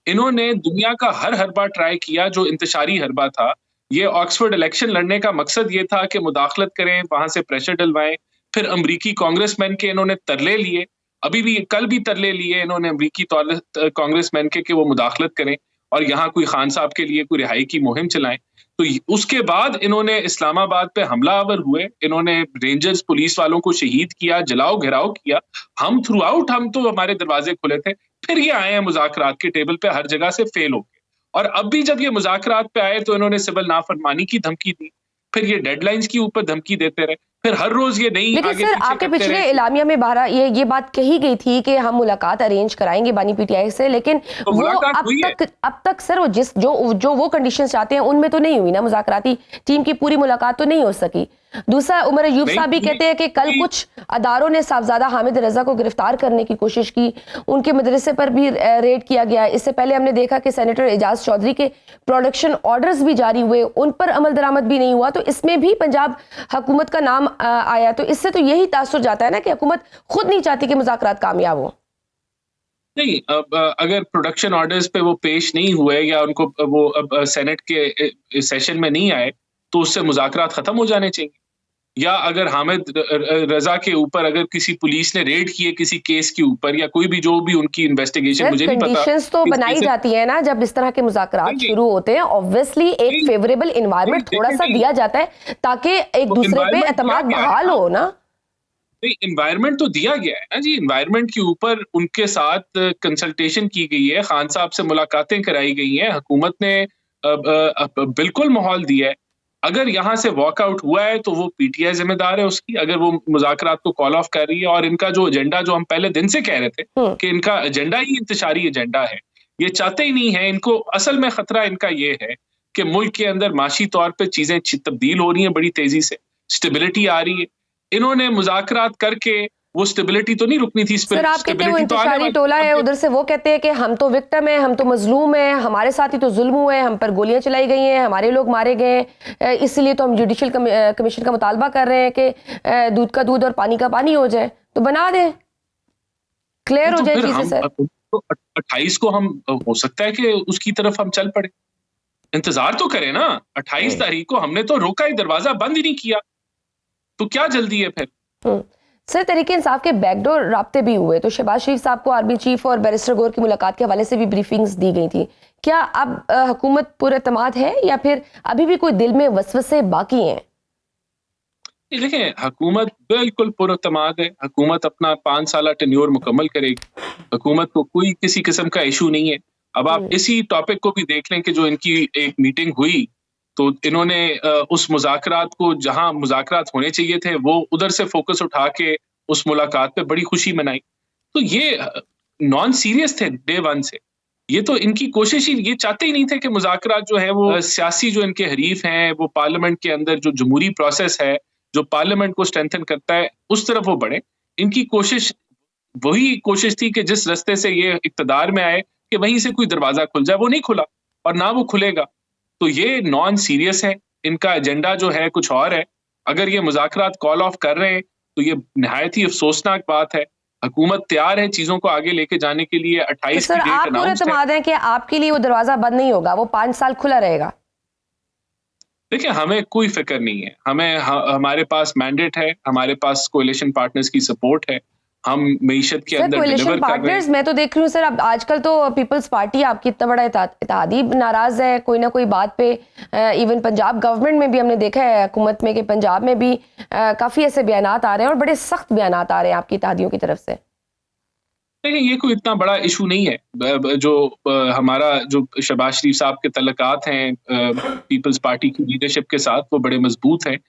इन्होंने दुनिया का हर हरबा ट्राई किया जो इंतशारी हरबा था। ये ऑक्सफोर्ड इलेक्शन लड़ने का मकसद ये था कि मुदाखलत करें, वहां से प्रेशर डलवाएं। फिर अमरीकी कांग्रेसमैन के इन्होंने तरले लिए। अभी भी, कल भी तरले लिए इन्होंने अमरीकी कांग्रेसमैन के कि वो मुदाखलत करें और यहाँ कोई खान साहब के लिए कोई रिहाई की मुहिम चलाएं। तो उसके बाद इन्होंने इस्लामाबाद पे हमलावर हुए। इन्होंने रेंजर्स पुलिस वालों को शहीद किया, जलाओ घेराव किया। हम थ्रू आउट, हम तो, हमारे दरवाजे खुले थे। फिर ये आए हैं मुज़ाकरात के टेबल पे, हर जगह से फेल हो गए। और अब भी जब ये मुज़ाकरात पे आए तो इन्होंने सिविल नाफरमानी की धमकी दी। फिर ये डेडलाइंस के ऊपर धमकी देते रहे। फिर हर रोज ये नई लेकिन आगे सर पीछे आपके करते पिछले रहे। इलामिया में ये बात कही गई थी कि हम मुलाकात अरेंज कराएंगे बानी पीटीआई से, लेकिन तो वो मुलाकात हुई है। अब तक सर वो कंडीशंस चाहते हैं उनमें तो नहीं हुई ना। मुज़ाकराती टीम की पूरी मुलाकात तो नहीं हो सकी। दूसरा, उमर अयूब साहब भी कहते हैं कि कल कुछ अदारों ने साहबजादा हामिद रजा को गिरफ्तार करने की कोशिश की, उनके मदरसे पर भी रेड किया गया। इससे पहले हमने देखा कि सेनेटर एजाज चौधरी के प्रोडक्शन ऑर्डर्स भी जारी हुए, उन पर अमल दरामद भी नहीं हुआ। तो इसमें भी पंजाब हुकूमत का नाम आया। तो इससे तो यही तासुर जाता है ना कि हुकूमत खुद नहीं चाहती कि मुज़ाकरात कामयाब हो। नहीं, अब अगर प्रोडक्शन ऑर्डर्स पे वो पेश नहीं हुए या उनको वो अब सेनेट के सेशन में नहीं आए तो उससे मुज़ाकरात खत्म हो जाने चाहिए। या अगर हामिद रजा के ऊपर अगर किसी पुलिस ने रेड किए किसी केस के ऊपर, या कोई भी जो भी उनकी इन्वेस्टिगेशन, मुझे नहीं पता। कंडीशंस तो बनाई जाती है ना जब इस तरह के मुज़ाकरात शुरू होते हैं। ऑब्वियसली एक फेवरेबल एनवायरनमेंट थोड़ा सा दिया जाता है ताकि एक दूसरे पे एतमाद बहाल हो ना। नहीं, एनवायरनमेंट तो दिया गया है ना जी। एनवायरनमेंट के ऊपर उनके साथ कंसल्टेशन की गई है, खान साहब से मुलाकातें कराई गई हैं, हुकूमत ने बिल्कुल माहौल दिया है। अगर यहाँ से वॉकआउट हुआ है तो वो पीटीआई जिम्मेदार है उसकी। अगर वो मुज़ाकरात को कॉल ऑफ कर रही है, और इनका जो एजेंडा, जो हम पहले दिन से कह रहे थे कि इनका एजेंडा ही इंतशारी एजेंडा है, ये चाहते ही नहीं है। इनको असल में खतरा इनका ये है कि मुल्क के अंदर माशी तौर पे चीजें तब्दील हो रही हैं बड़ी तेजी से, स्टेबिलिटी आ रही है। इन्होंने मुज़ाकरात करके वो स्टेबिलिटी तो नहीं रुकनी थी। सर आप कहते हैं वो इंतशारी टोला है, उधर से वो कहते हैं कि हम तो विक्टिम हैं, हम तो मजलूम हैं, हमारे साथ ही तो जुल्म हुए हैं, हम पर गोलियां चलाई गई हैं, हमारे लोग मारे गए हैं, इसलिए तो हम जुडिशल कमीशन का मुतालबा कर रहे हैं कि दूध का दूध और पानी का पानी हो जाए। तो बना दें, क्लियर हो जाए चीजें सर। तो 28 को हम, हो सकता है कि उसकी तरफ हम चल पड़े। इंतजार तो करें ना। 28 तारीख को हमने तो रोका ही, दरवाजा बंद ही नहीं किया। तो क्या जल्दी है फिर? सर, तहरीक इंसाफ के बैकडोर राब्ते भी हुए, तो शहबाज शरीफ साहब को आर्मी चीफ और बैरिस्टर गौर की मुलाकात के हवाले से भी ब्रीफिंग्स दी गई थी। क्या अब हुकूमत पुरएतमाद है या फिर अभी भी कोई दिल में वसवसे बाकी हैं? देखें, हुकूमत बिल्कुल पुरएतमाद है। हुकूमत अपना 5 साल टेन्योर मुकम्मल करेगी। हुकूमत को कोई किसी किस्म का इशू नहीं है। अब आप इसी टॉपिक को भी देख लें कि जो इनकी एक मीटिंग हुई, तो इन्होंने उस मुज़ाकरात को, जहां मुज़ाकरात होने चाहिए थे, वो उधर से फोकस उठा के उस मुलाकात पे बड़ी खुशी मनाई। तो ये नॉन सीरियस थे डे वन से। ये तो इनकी कोशिश ही, ये चाहते ही नहीं थे कि मुज़ाकरात जो है वो सियासी जो इनके हरीफ हैं, वो पार्लियामेंट के अंदर जो जमहूरी प्रोसेस है, जो पार्लियामेंट को स्ट्रेंथन करता है, उस तरफ वो बढ़े। इनकी कोशिश वही कोशिश थी कि जिस रास्ते से ये इक्तदार में आए कि वहीं से कोई दरवाजा खुल जाए। वो नहीं खुला और ना वो खुलेगा। तो ये नॉन सीरियस है। इनका एजेंडा जो है कुछ और है। अगर ये मुज़ाकरात कॉल ऑफ कर रहे हैं तो ये निहायत ही अफसोसनाक बात है। हुकूमत तैयार है चीजों को आगे लेके जाने के लिए। 28 तो सर, आप पूरे एतमाद है कि आपके लिए वो दरवाजा बंद नहीं होगा, वो 5 साल खुला रहेगा? देखिए, हमें कोई फिक्र नहीं है। हमारे पास मैंडेट है, हमारे पास कोalition पार्टनर्स की सपोर्ट है। हम मईशत के अंदर डिलीवर कर रहे हैं। मैं तो देख रही हूँ सर, अब आजकल तो पीपल्स पार्टी आपकी इतना बड़ा इत्तेहादी नाराज है कोई ना कोई बात पे। इवन पंजाब गवर्नमेंट में भी हमने देखा है, हुकूमत में, कि पंजाब में भी काफी ऐसे बयानात आ रहे हैं और बड़े सख्त बयानात आ रहे हैं आपकी इत्तेहादियों की तरफ से। देखिए, ये कोई इतना बड़ा इशू नहीं है। जो हमारा जो शहबाज शरीफ साहब के तल्लुकात हैं पीपल्स पार्टी की लीडरशिप के साथ, वो बड़े मजबूत हैं।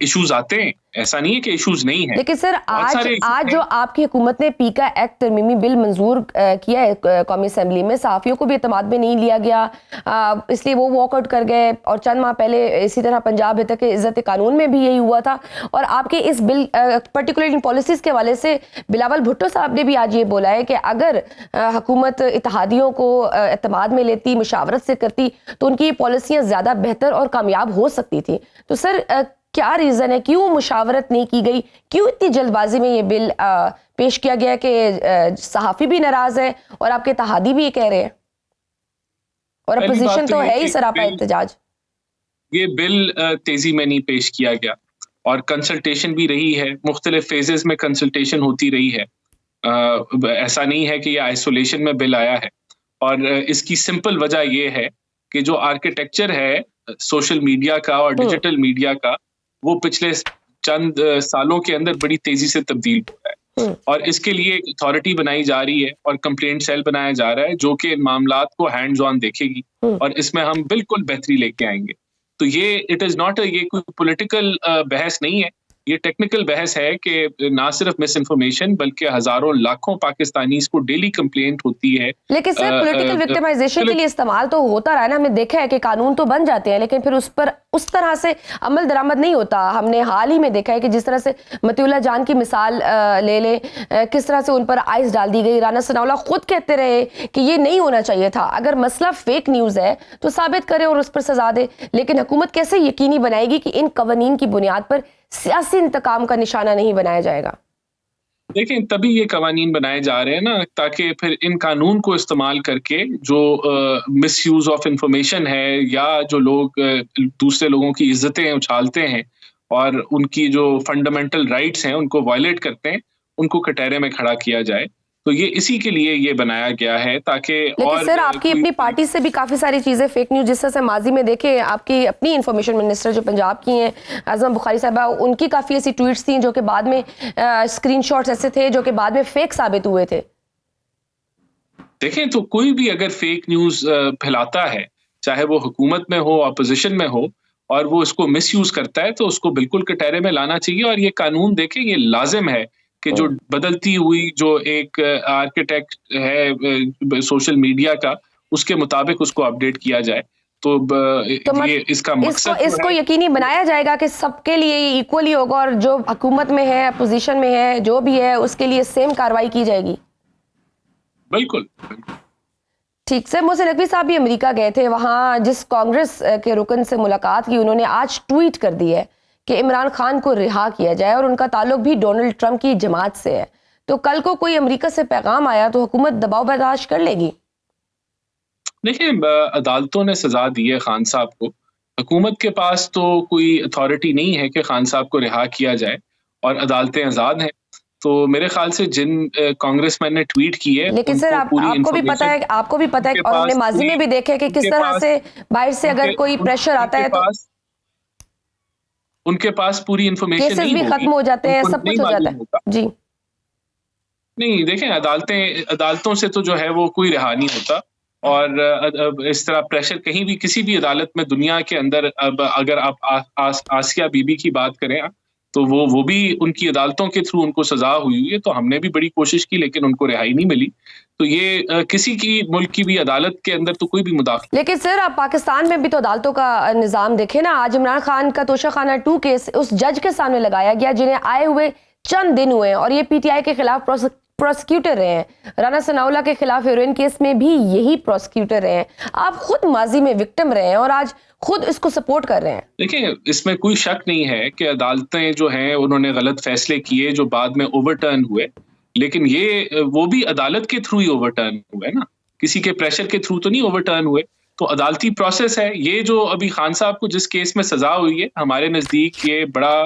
इश्यूज आते हैं, ऐसा नहीं है कि इश्यूज नहीं है। लेकिन सर, आज जो आपकी हुकूमत ने पीका एक्ट तरमीमी बिल मंजूर किया है कौमी असेंबली में, सहाफियों को भी एतमाद में नहीं लिया गया, इसलिए वो वॉकआउट कर गए। और चंद माह पहले इसी तरह पंजाब तक के इज्जत कानून में भी यही हुआ था। और आपके इस बिल पर्टिकुलर पॉलिसीज के हवाले से बिलावल भुट्टो साहब ने भी आज ये बोला है कि अगर हुकूमत इत्तेहादियों को एतमाद में लेती, मुशावरत से करती, तो उनकी पॉलिसियाँ ज़्यादा बेहतर और कामयाब हो सकती थी। तो सर, क्या रीजन है, क्यों मुशावरत नहीं की गई, क्यों इतनी जल्दबाजी में ये बिल पेश किया गया कि सहाफी भी नाराज है और आपके इत्तेहादी भी ये कह रहे हैं, और अपोजिशन तो है ही सरापा एहतजाज। ये बिल तेजी में नहीं पेश किया गया और कंसल्टेशन भी रही है, मुख्तलिफ फेजेस में कंसल्टेशन होती रही है। ऐसा नहीं है कि ये आइसोलेशन में बिल आया है। और इसकी सिंपल वजह ये है कि जो आर्किटेक्चर है सोशल मीडिया का और डिजिटल मीडिया का, वो पिछले चंद सालों के अंदर बड़ी तेजी से तब्दील हो रहा है। और इसके लिए एक अथॉरिटी बनाई जा रही है और कंप्लेंट सेल बनाया जा रहा है, जो कि इन मामलात को हैंड्स ऑन देखेगी और इसमें हम बिल्कुल बेहतरी लेके आएंगे। तो ये इट इज नॉट ये कोई पॉलिटिकल बहस नहीं है, ये टेक्निकल बहस है कि ना सिर्फ मिस इन्फॉर्मेशन बल्कि हजारों लाखों पाकिस्तानीज को डेली कंप्लेंट होती है। लेकिन सर, पॉलिटिकल विक्टिमाइजेशन के लिए इस्तेमाल तो होता रहा है ना। हमने देखा है कि कानून तो बन जाते हैं लेकिन फिर उस पर उस तरह से अमल दरामद नहीं होता। हमने हाल ही में देखा है कि जिस तरह से मतीउल्लाह जान की मिसाल ले ले, किस तरह से उन पर आइस डाल दी गई। राना सनाउल्लाह खुद कहते रहे कि ये नहीं होना चाहिए था। अगर मसला फेक न्यूज़ है तो साबित करे और उस पर सजा दे, लेकिन हुकूमत कैसे यकीनी बनाएगी कि इन कवानीन की बुनियाद पर सियासी इंतकाम का निशाना नहीं बनाया जाएगा? देखें, तभी ये कवानीन बनाए जा रहे हैं ना, ताकि फिर इन कानून को इस्तेमाल करके जो मिसयूज ऑफ इंफॉर्मेशन है या जो लोग दूसरे लोगों की इज्जतें उछालते हैं और उनकी जो फंडामेंटल राइट्स हैं उनको वायलेट करते हैं, उनको कटहरे में खड़ा किया जाए। तो ये इसी के लिए ये बनाया गया है ताकि। लेकिन सर, आपकी अपनी पार्टी से भी काफी सारी चीजें फेक न्यूज, जिस तरह से माजी में देखे आपकी अपनी इंफॉर्मेशन मिनिस्टर जो पंजाब की हैं आज़मा बुखारी साहबा, उनकी काफी ऐसी ट्वीट्स थी जो कि बाद में स्क्रीनशॉट्स ऐसे थे जो कि बाद में फेक साबित हुए थे। देखें, तो कोई भी अगर फेक न्यूज फैलाता है, चाहे वो हुकूमत में हो, अपोजिशन में हो, और वो इसको मिसयूज करता है, तो उसको बिल्कुल कटहरे में लाना चाहिए। और ये कानून देखें, ये लाजिम है कि जो बदलती हुई जो एक आर्किटेक्ट है सोशल मीडिया का, उसके मुताबिक उसको अपडेट किया जाए। तो ये इसका मकसद इसको यकीनी बनाया जाएगा कि सबके लिए इक्वली होगा और जो हुकूमत में है, अपोजिशन में है, जो भी है, उसके लिए सेम कार्रवाई की जाएगी। बिल्कुल। ठीक सर, मोहसिन नकवी साहब भी अमेरिका गए थे, वहां जिस कांग्रेस के रुकन से मुलाकात की, उन्होंने आज ट्वीट कर दी है कि इमरान खान को रिहा किया जाए और उनका ताल्लुक भी डोनाल्ड ट्रंप की जमात से है। तो कल को कोई अमेरिका से पैगाम आया तो हुकूमत दबाव बर्दाश्त कर लेगी? देखिए, अदालतों ने सजा दी है खान साहब को। हुकूमत के पास तो कोई अथॉरिटी नहीं है कि खान साहब को रिहा किया जाए और अदालतें आज़ाद हैं। तो मेरे ख्याल से जिन कांग्रेसमैन ने ट्वीट की है, लेकिन सर आपको भी पता है और हमने माजी में भी देखा है कि किस तरह से बाहर से अगर कोई प्रेशर आता है तो उनके पास पूरी इंफॉर्मेशन केसेस भी खत्म हो जाते हैं, सब कुछ हो जाता है जी। नहीं, देखें, अदालतों से तो जो है वो कोई रिहा नहीं होता, और इस तरह प्रेशर कहीं भी किसी भी अदालत में दुनिया के अंदर, अब अगर आप आसिया बीबी की बात करें तो वो भी उनकी अदालतों के थ्रू उनको सजा हुई है, तो हमने भी बड़ी कोशिश की लेकिन उनको रिहाई नहीं मिली। तो ये किसी की मुल्क की भी अदालत के अंदर तो कोई भी मुदाखलत। लेकिन सर आप पाकिस्तान में भी तो अदालतों का निज़ाम देखें ना। आज इमरान खान का तोशाखाना 2 केस उस जज के सामने लगाया गया जिन्हें आए हुए चंद दिन हुए हैं, और ये पीटीआई के खिलाफ प्रोसिक्यूटर रहे हैं। राना सनाउल्लाह के खिलाफ हेरोइन केस में भी यही प्रोसिक्यूटर रहे हैं। आप खुद माजी में विक्टिम रहे हैं और आज खुद इसको सपोर्ट कर रहे हैं। देखिए, इसमें कोई शक नहीं है कि अदालतें जो हैं उन्होंने गलत फैसले किए जो बाद में ओवरटर्न हुए, लेकिन ये वो भी अदालत के थ्रू ही ओवरटर्न हुए ना, किसी के प्रेशर के थ्रू तो नहीं ओवरटर्न हुए। तो अदालती प्रोसेस है। ये जो अभी खान साहब को जिस केस में सजा हुई है, हमारे नजदीक ये बड़ा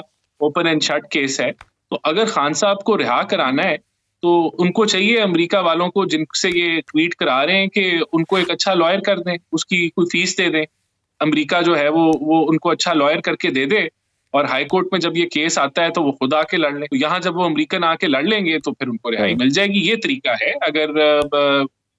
ओपन एंड शट केस है। तो अगर खान साहब को रिहा कराना है तो उनको चाहिए, अमेरिका वालों को जिनसे ये ट्वीट करा रहे हैं, कि उनको एक अच्छा लॉयर कर दें, उसकी कोई फीस दे दें। अमेरिका जो है वो उनको अच्छा लॉयर करके दे दे, और हाई कोर्ट में जब ये केस आता है तो वो खुद आके लड़ लें। तो यहाँ जब वो अमेरिकन आके लड़ लेंगे तो फिर उनको रिहाई मिल जाएगी। ये तरीका है। अगर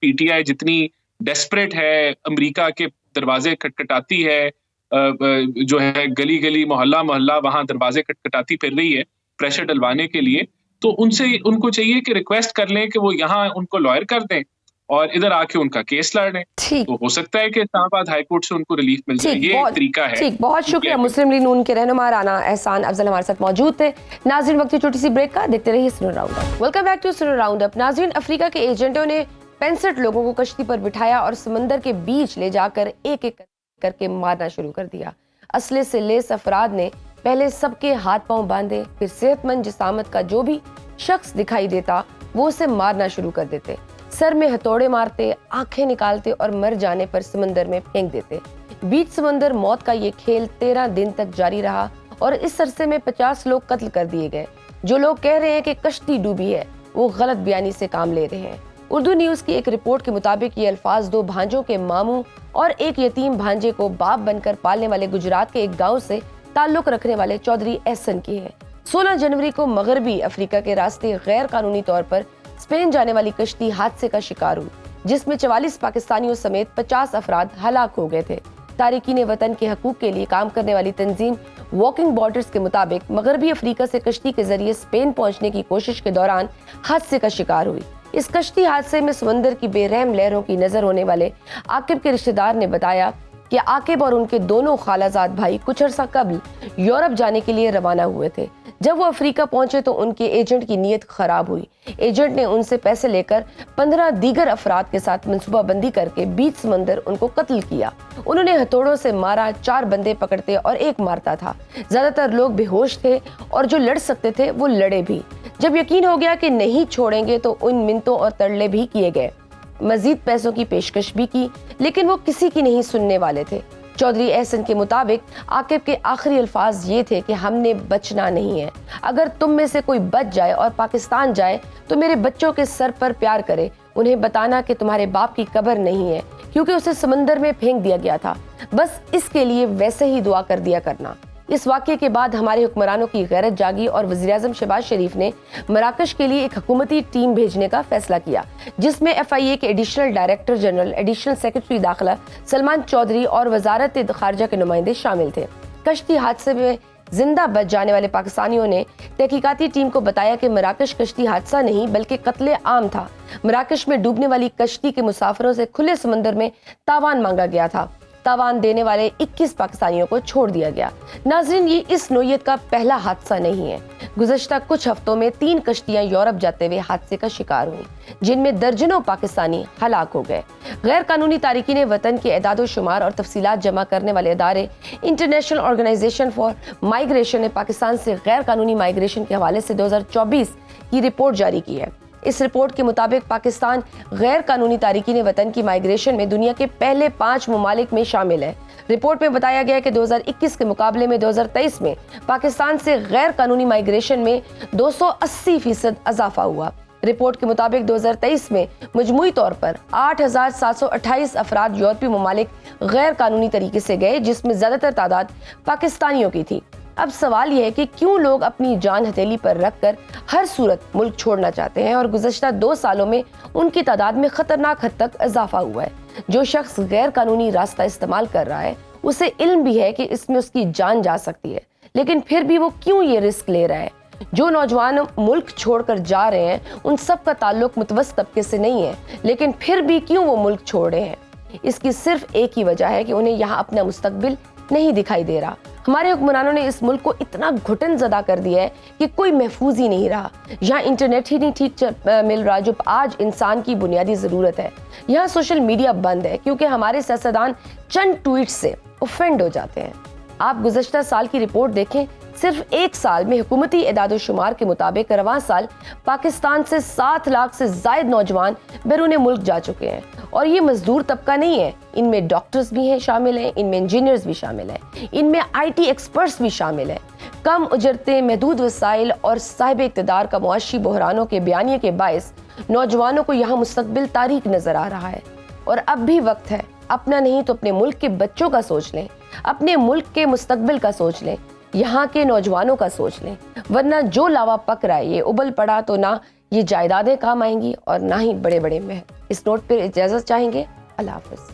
पीटीआई जितनी डेस्परेट है, अमेरिका के दरवाजे खटखटाती है, जो है गली गली मोहल्ला मोहल्ला वहां दरवाजे खटखटाती फिर रही है प्रेशर डलवाने के लिए, तो उनको चाहिए कि रिक्वेस्ट कर लें कि वो यहाँ उनको लॉयर कर दें और इधर आके उनका केस लड़ लें। तो हो सकता है कि इस्लामाबाद हाई कोर्ट से उनको रिलीफ मिल जाए। ये एक तरीका है। ठीक, बहुत शुक्रिया। मुस्लिम लीग नून के रहनुमा राना एहसान अफजल हमारे साथ मौजूद थे। नाज़रीन, वक्त छोटी सी ब्रेक का, देखते रहिए Suno round up. Welcome back to Suno round up. नाज़रीन, अफ्रीका के एजेंटों ने 65 लोगों को कश्ती पर बिठाया और समंदर के बीच ले जाकर एक एक करके मारना शुरू कर दिया। असले से लेस अफराद ने पहले सबके हाथ पांव बांधे, फिर सेहतमंद जिसामत का जो भी शख्स दिखाई देता वो उसे मारना शुरू कर देते। सर में हथौड़े मारते, आंखें निकालते और मर जाने पर समंदर में फेंक देते। बीच समंदर मौत का ये खेल 13 दिन तक जारी रहा और इस अरसे में 50 लोग कत्ल कर दिए गए। जो लोग कह रहे हैं कि कश्ती डूबी है, वो गलत बयानी से काम ले रहे हैं। उर्दू न्यूज की एक रिपोर्ट के मुताबिक ये अल्फाज 2 भांजों के मामू और एक यतीम भांजे को बाप बनकर पालने वाले गुजरात के एक गाँव से ताल्लुक रखने वाले चौधरी एहसन की है। 16 जनवरी को मगरबी अफ्रीका के रास्ते गैर कानूनी तौर पर स्पेन जाने वाली कश्ती हादसे का शिकार हुई, जिसमें 44 पाकिस्तानियों समेत 50 अफराद हलाक हो गए थे। तारिकीन वतन के हकूक के लिए काम करने वाली तंजीम वॉकिंग बॉर्डर्स के मुताबिक मगरबी अफ्रीका से कश्ती के जरिए स्पेन पहुंचने की कोशिश के दौरान हादसे का शिकार हुई। इस कश्ती हादसे में समंदर की बेरहम लहरों की नजर होने वाले आकिब के रिश्तेदार ने बताया कि आकिब और उनके दोनों खालाजाद भाई कुछ अर्सा कबल यूरोप जाने के लिए रवाना हुए थे। जब वो अफ्रीका पहुंचे तो उनके एजेंट की नीयत खराब हुई। एजेंट ने उनसे पैसे लेकर 15 दीगर अफराद के साथ मंसूबाबंदी करके बीच समंदर उनको कत्ल किया। उन्होंने हथौड़ों से मारा, 4 बंदे पकड़ते और एक मारता था। ज्यादातर लोग बेहोश थे और जो लड़ सकते थे वो लड़े भी। जब यकीन हो गया कि नहीं छोड़ेंगे तो उन मिन्नतों और तरले भी किए गए। मजीद पैसों की पेशकश भी की, लेकिन वो किसी की नहीं सुनने वाले थे। चौधरी एहसन के मुताबिक आकिब के आखिरी अल्फाज ये थे कि हमने बचना नहीं है। अगर तुम में से कोई बच जाए और पाकिस्तान जाए तो मेरे बच्चों के सर पर प्यार करे। उन्हें बताना कि तुम्हारे बाप की कब्र नहीं है क्योंकि उसे समंदर में फेंक दिया गया था। बस इसके लिए वैसे ही दुआ कर दिया करना। इस वाक़ये के बाद हमारे हुक्मरानों की गैरत जागी और वज़ीर-ए-आज़म शहबाज शरीफ ने मराकश के लिए एक हुकूमती टीम भेजने का फैसला किया, जिसमें FIA के additional director general, additional secretary दाखिला सलमान चौधरी और वजारत खारजा के नुमाइंदे शामिल थे। कश्ती हादसे में जिंदा बच जाने वाले पाकिस्तानियों ने तहकीकाती टीम को बताया कि मराकश कश्ती हादसा नहीं बल्कि कत्ले आम था। मराकश में डूबने वाली कश्ती के मुसाफिरों से खुले समंदर में तावान मांगा गया था। तावान देने वाले 21 पाकिस्तानियों को छोड़ दिया गया। नाज़रीन, ये इस नौयत का पहला हादसा नहीं है। गुज़श्ता कुछ हफ्तों में 3 कश्तियां यूरोप जाते हुए हादसे का शिकार हुई, जिनमें दर्जनों पाकिस्तानी हलाक हो गए। गैर कानूनी तारिकीन वतन के एदादो शुमार और तफसीलात जमा करने वाले अदारे इंटरनेशनल ऑर्गेनाइजेशन फॉर माइग्रेशन ने पाकिस्तान से गैर कानूनी माइग्रेशन के हवाले से 2024 की रिपोर्ट जारी की है। इस रिपोर्ट के मुताबिक पाकिस्तान गैर कानूनी तारिकीन वतन की माइग्रेशन में दुनिया के पहले 5 ममालिक में शामिल है। रिपोर्ट में बताया गया कि 2021 के मुकाबले में 2023 में पाकिस्तान से गैर कानूनी माइग्रेशन में 280% इजाफा हुआ। रिपोर्ट के मुताबिक 2023 में मजमूई तौर पर 8,728 अफराद यूरोपीय ममालिक गैर कानूनी तरीके से गए, जिसमें ज्यादातर तादाद पाकिस्तानियों की थी। अब सवाल यह है कि क्यों लोग अपनी जान हथेली पर रखकर हर सूरत मुल्क छोड़ना चाहते हैं, और गुज़श्ता 2 सालों में उनकी तादाद में खतरनाक हद तक इजाफा हुआ है। जो शख्स गैर कानूनी रास्ता इस्तेमाल कर रहा है उसे इल्म भी है कि इसमें उसकी जान जा सकती है, लेकिन फिर भी वो क्यों ये रिस्क ले रहा है। जो नौजवान मुल्क छोड़कर जा रहे हैं उन सब का ताल्लुक मुतवस्सित तबके से नहीं है, लेकिन फिर भी क्यों वो मुल्क छोड़ रहे हैं। इसकी सिर्फ एक ही वजह है कि उन्हें यहाँ अपना मुस्तकबिल नहीं दिखाई दे रहा। हमारे हुक्मरानों ने इस मुल्क को इतना घुटन ज़दा कर दिया है कि कोई महफूज ही नहीं रहा। यहाँ इंटरनेट ही नहीं ठीक मिल रहा जो आज इंसान की बुनियादी ज़रूरत है। यहाँ सोशल मीडिया बंद है क्योंकि हमारे सियासतदान चंद ट्वीट से ऑफेंड हो जाते हैं। आप गुज़श्ता साल की रिपोर्ट देखें, सिर्फ 1 साल में हुकूमती एदाद-ओ-शुमार के मुताबिक रवां साल पाकिस्तान से 7 लाख से जायद नौजवान बैरून मुल्क जा चुके हैं। और ये मजदूर तबका नहीं है, इनमें डॉक्टर्स भी हैं शामिल हैं, इनमें इंजीनियर्स भी शामिल हैं, इनमें IT एक्सपर्ट्स भी शामिल हैं। कम उजरतें, महदूद वसाइल और साहिब इक़्तिदार का मुआशी बहरानों के बयानिए के बायस नौजवानों को यहाँ मुस्तकबिल तारीक नजर आ रहा है। और अब भी वक्त है, अपना नहीं तो अपने मुल्क के बच्चों का सोच लें, अपने मुल्क के मुस्तकबिल का सोच लें, यहाँ के नौजवानों का सोच लें, वरना जो लावा पक रहा है ये उबल पड़ा तो ना ये जायदादें काम आएंगी और ना ही बड़े बड़े महल। इस नोट पर इजाज़त चाहेंगे। अल्लाह हाफ़िज़।